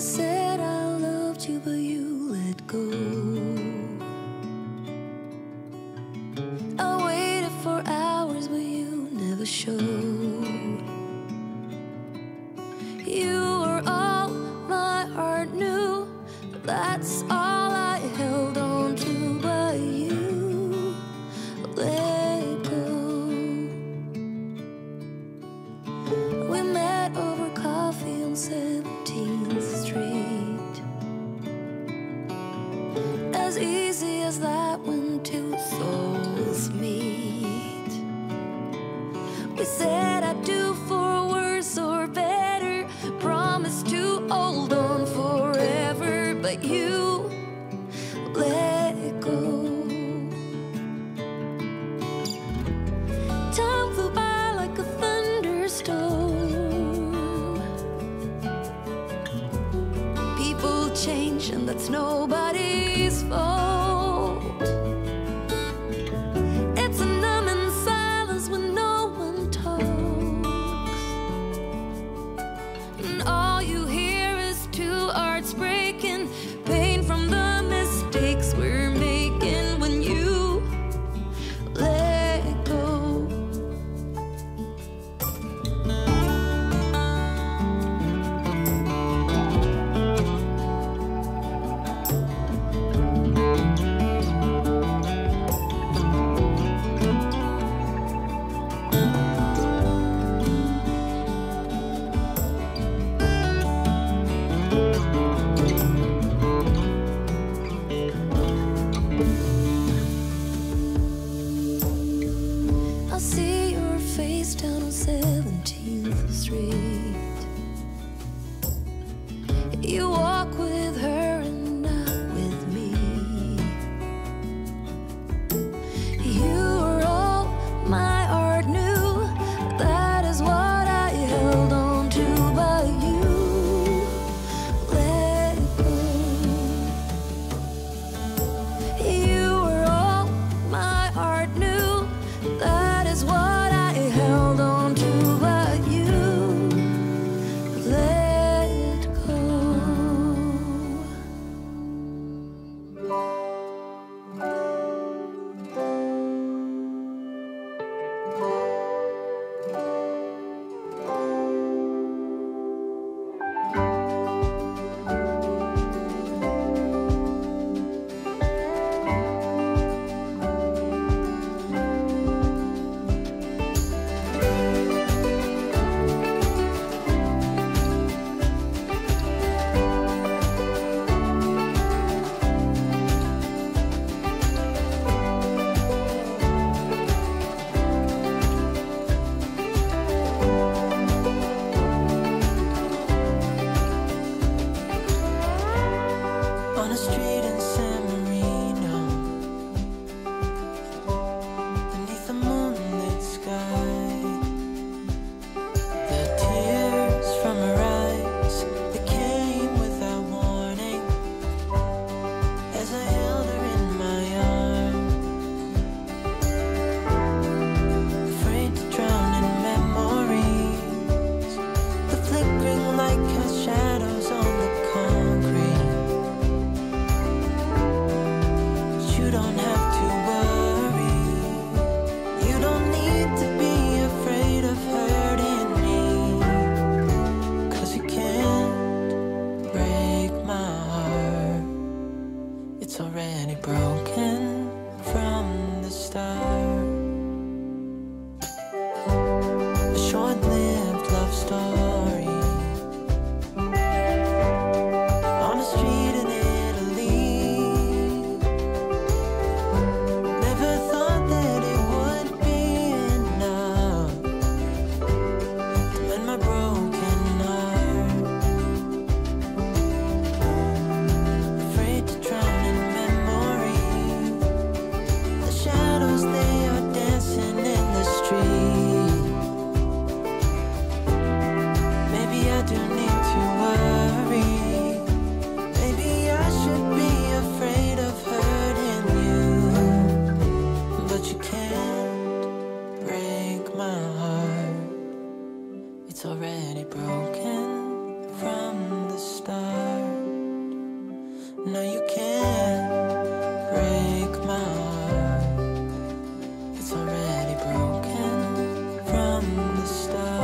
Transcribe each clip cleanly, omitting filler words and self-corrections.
said I loved you, but you let go. I waited for hours, but you never showed. You were all my heart knew, that's all I held on to, but you let go. We met over coffee on 17th Street. As easy as that when two souls meet. We said I do for worse or better, promised to hold on forever, but you let go. Time flew by like a thunderstorm. People change and that's nobody's fault. It's a numbing silence when no one talks, and all you hear is two hearts breaking, pain from the mistakes we're making when you let go. I see your face down on 17th Street. You walk with her and not with me. You were all my heart knew, that is what I held on to, but you let go. You were all my heart knew, that is what I held on to, but you let go. On a street in San Marino, beneath the moonlit sky, the tears from her eyes, they came without warning, as I held her in my arms, afraid to drown in memories. The flickering light cast shadows on the concrete. You don't have to worry. You don't need to be afraid of hurting me, 'cause you can't break my heart. It's already broken from the start. A short-lived love story on a street in Italy. Never thought that it would be enough to mend my broken heart. Afraid to drown in memory. The shadows, they are dancing in the street. Maybe I do need to worry. Maybe I should be afraid of hurting you, but you can't break my heart. It's already broken from the start. No, you can't break my heart. It's already broken from the start.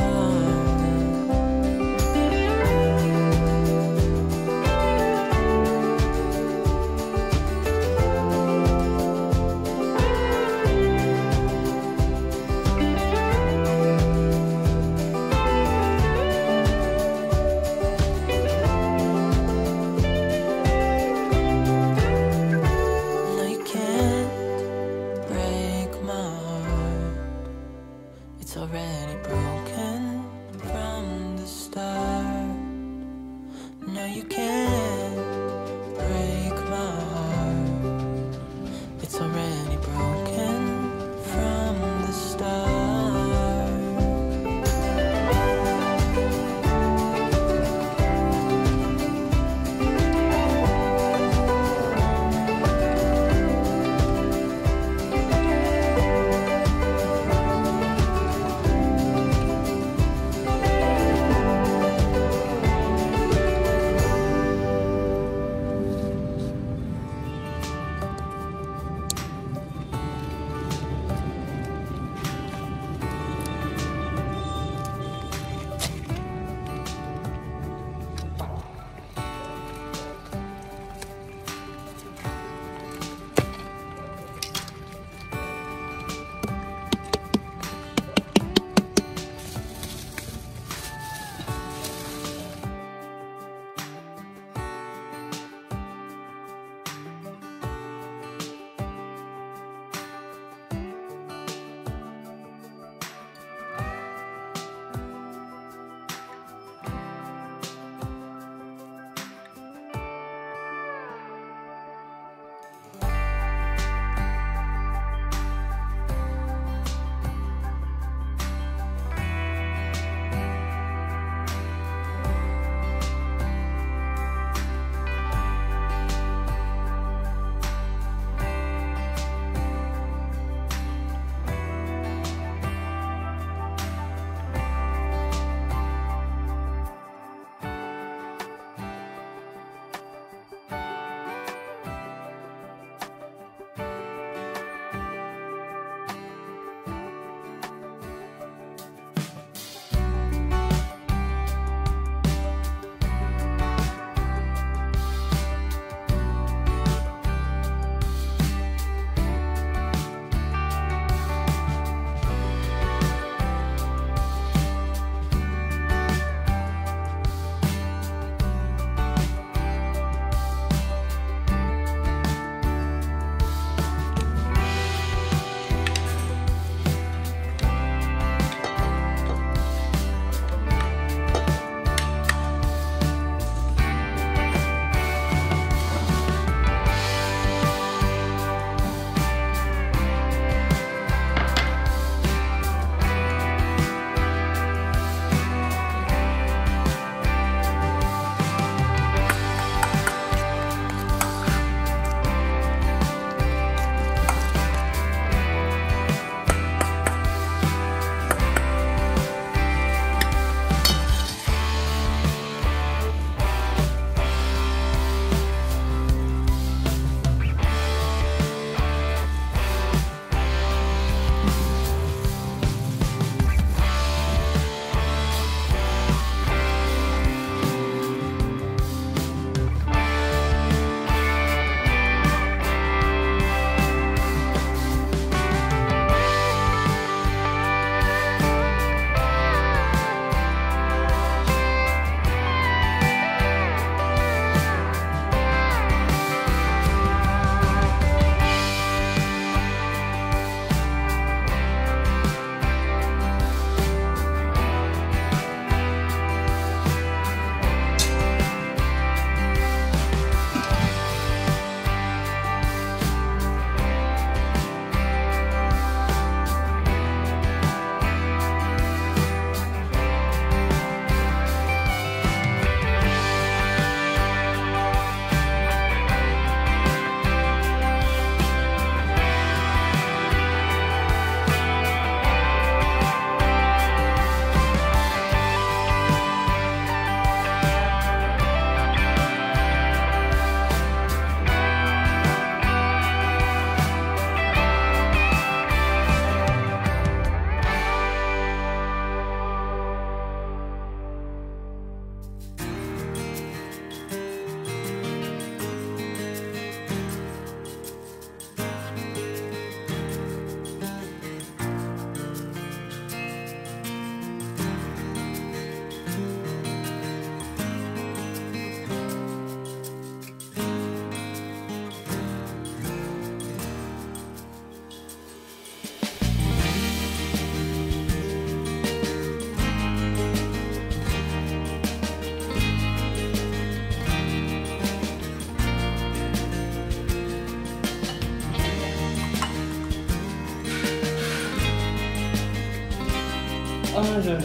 是。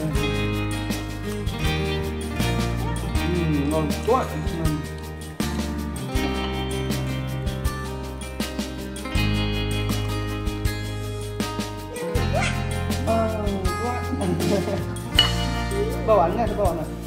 ngon quá. Quá. Bao ảnh nha, bao ảnh này.